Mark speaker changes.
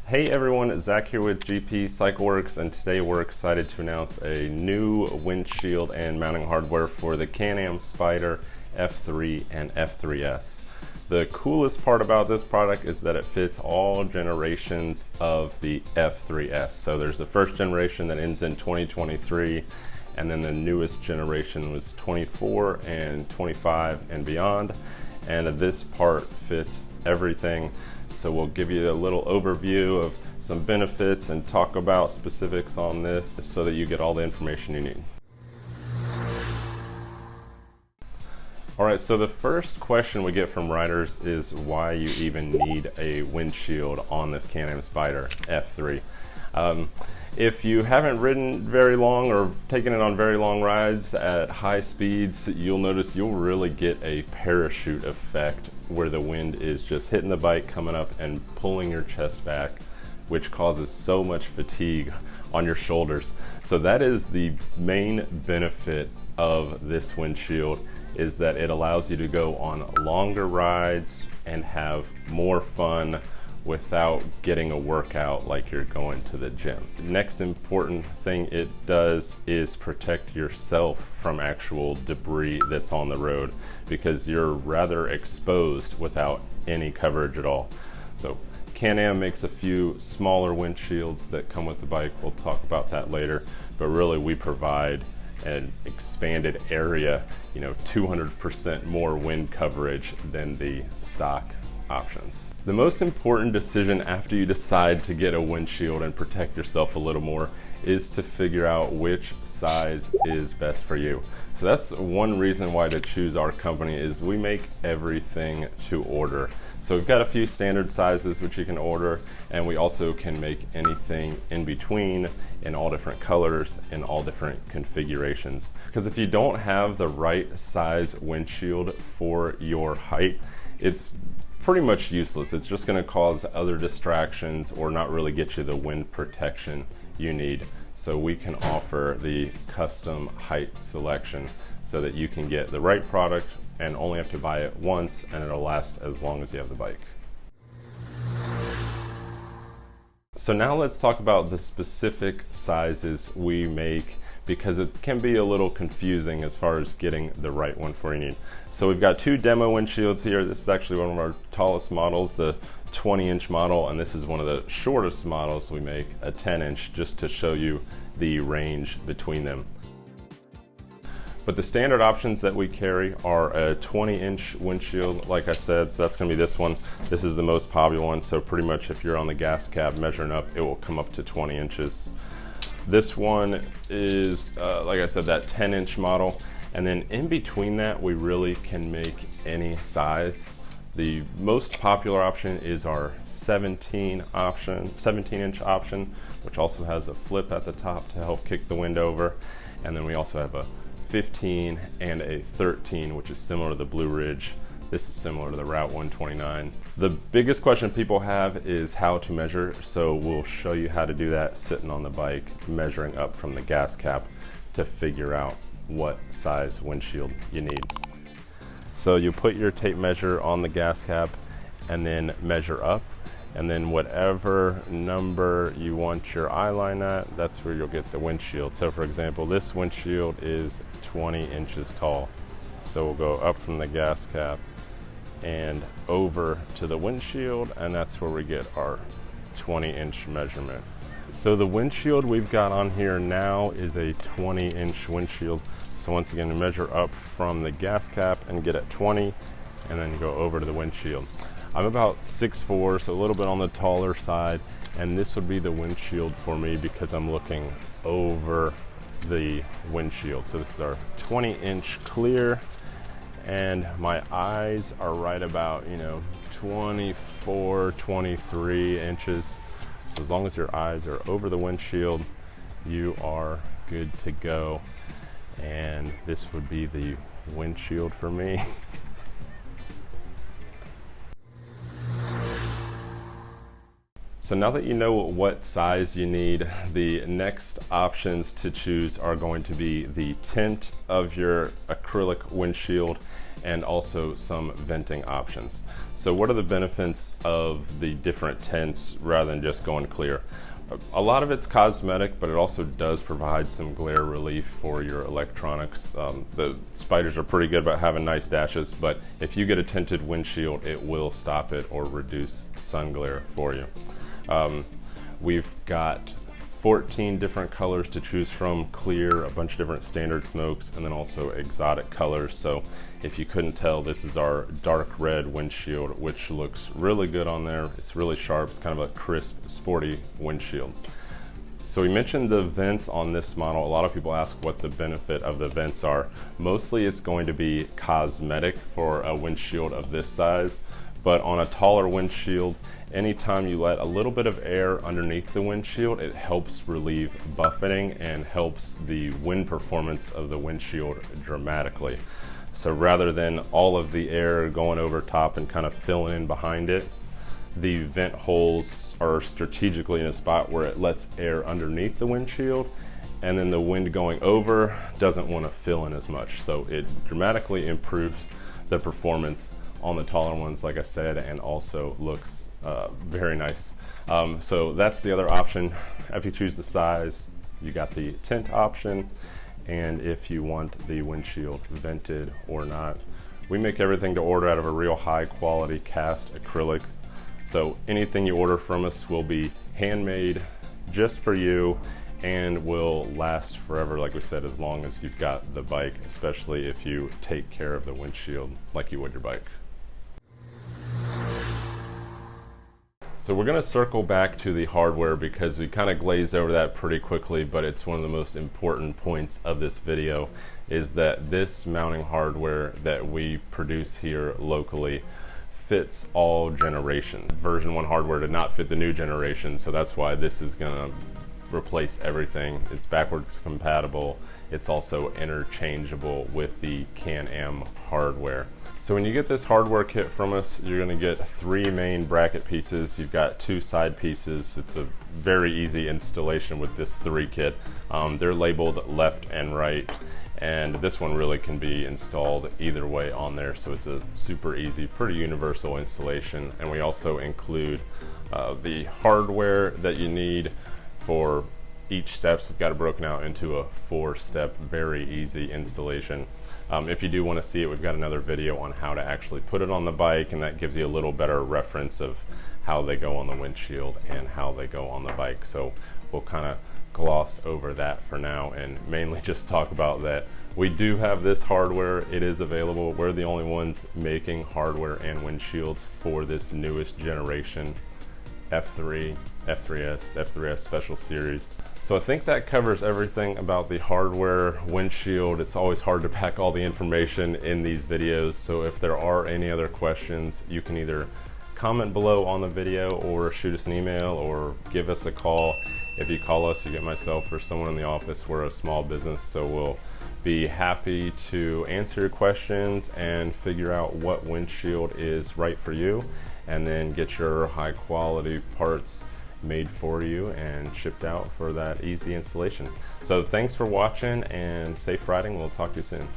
Speaker 1: Hey everyone, Zach here with GP Cycleworks, and today we're excited to announce a new windshield and mounting hardware for the Can-Am Spyder F3 and F3S. The coolest part about this product is that it fits all generations of the F3S. So there's the first generation that ends in 2023, and then the newest generation was 24 and 25 and beyond. And this part fits everything. So we'll give you a little overview of some benefits and talk about specifics on this so that you get all the information you need. All right, so the first question we get from riders is why you even need a windshield on this Can-Am Spyder F3. If you haven't ridden very long or taken it on very long rides at high speeds, you'll notice you'll really get a parachute effect where the wind is just hitting the bike, coming up and pulling your chest back, which causes so much fatigue on your shoulders. So that is the main benefit of this windshield, is that it allows you to go on longer rides and have more fun without getting a workout like you're going to the gym. The next important thing it does is protect yourself from actual debris that's on the road, because you're rather exposed without any coverage at all. So Can-Am makes a few smaller windshields that come with the bike. We'll talk about that later, but really we provide an expanded area, 200% more wind coverage than the stock options. The most important decision after you decide to get a windshield and protect yourself a little more is to figure out which size is best for you. So that's one reason why to choose our company, is we make everything to order. So we've got a few standard sizes which you can order, and we also can make anything in between in all different colors and all different configurations. Because if you don't have the right size windshield for your height, it's pretty much useless. It's just going to cause other distractions or not really get you the wind protection you need. So we can offer the custom height selection so that you can get the right product and only have to buy it once, and it'll last as long as you have the bike. So now let's talk about the specific sizes we make, because it can be a little confusing as far as getting the right one for you need. So we've got two demo windshields here. This is actually one of our tallest models, the 20-inch model, and this is one of the shortest models we make, a 10-inch, just to show you the range between them. But the standard options that we carry are a 20-inch windshield, like I said, so that's gonna be this one. This is the most popular one, so pretty much if you're on the gas cab measuring up, it will come up to 20 inches. This one is, like I said, that 10-inch model, and then in between that, we really can make any size. The most popular option is our 17-inch option, which also has a flip at the top to help kick the wind over. And then we also have a 15 and a 13, which is similar to the Blue Ridge. This is similar to the Route 129. The biggest question people have is how to measure, so we'll show you how to do that sitting on the bike, measuring up from the gas cap to figure out what size windshield you need. So you put your tape measure on the gas cap and then measure up, and then whatever number you want your eye line at, that's where you'll get the windshield. So for example, this windshield is 20 inches tall. So we'll go up from the gas cap and over to the windshield, and that's where we get our 20-inch measurement. So the windshield we've got on here now is a 20-inch windshield. So once again, measure up from the gas cap and get at 20, and then go over to the windshield. I'm about 6'4", so a little bit on the taller side, and this would be the windshield for me because I'm looking over the windshield. So this is our 20-inch clear, and my eyes are right about 24, 23 inches. So as long as your eyes are over the windshield, you are good to go. And this would be the windshield for me. So now that you know what size you need, the next options to choose are going to be the tint of your acrylic windshield and also some venting options. So what are the benefits of the different tints rather than just going clear? A lot of it's cosmetic, but it also does provide some glare relief for your electronics. The Spyders are pretty good about having nice dashes, but if you get a tinted windshield, it will stop it or reduce sun glare for you. We've got 14 different colors to choose from: clear, a bunch of different standard smokes, and then also exotic colors. So if you couldn't tell, this is our dark red windshield, which looks really good on there. It's really sharp. It's kind of a crisp, sporty windshield. So we mentioned the vents on this model. A lot of people ask what the benefit of the vents are. Mostly it's going to be cosmetic for a windshield of this size, but on a taller windshield, anytime you let a little bit of air underneath the windshield, it helps relieve buffeting and helps the wind performance of the windshield dramatically. So rather than all of the air going over top and kind of filling in behind it, the vent holes are strategically in a spot where it lets air underneath the windshield, and then the wind going over doesn't want to fill in as much. So it dramatically improves the performance on the taller ones, like I said, and also looks very nice. So that's the other option. If you choose the size, you got the tint option, and if you want the windshield vented or not. We make everything to order out of a real high quality cast acrylic. So anything you order from us will be handmade just for you and will last forever, like we said, as long as you've got the bike, especially if you take care of the windshield like you would your bike. So we're going to circle back to the hardware because we kind of glazed over that pretty quickly, but it's one of the most important points of this video, is that this mounting hardware that we produce here locally fits all generations. Version 1 hardware did not fit the new generation, so that's why this is going to replace everything. It's backwards compatible. It's also interchangeable with the Can-Am hardware. So when you get this hardware kit from us, you're going to get 3 main bracket pieces. You've got 2 side pieces. It's a very easy installation with this 3 kit. They're labeled left and right, and this one really can be installed either way on there. So it's a super easy, pretty universal installation. And we also include the hardware that you need for each steps. We've got it broken out into a 4-step, very easy installation. If you do want to see it, we've got another video on how to actually put it on the bike, and that gives you a little better reference of how they go on the windshield and how they go on the bike. So we'll kind of gloss over that for now and mainly just talk about that we do have this hardware. It is available. We're the only ones making hardware and windshields for this newest generation F3, F3S, F3S Special Series. So I think that covers everything about the hardware windshield. It's always hard to pack all the information in these videos, so if there are any other questions, you can either comment below on the video or shoot us an email or give us a call. If you call us, you get myself or someone in the office. We're a small business, so we'll be happy to answer your questions and figure out what windshield is right for you, and then get your high quality parts made for you and shipped out for that easy installation. So thanks for watching and safe riding. We'll talk to you soon.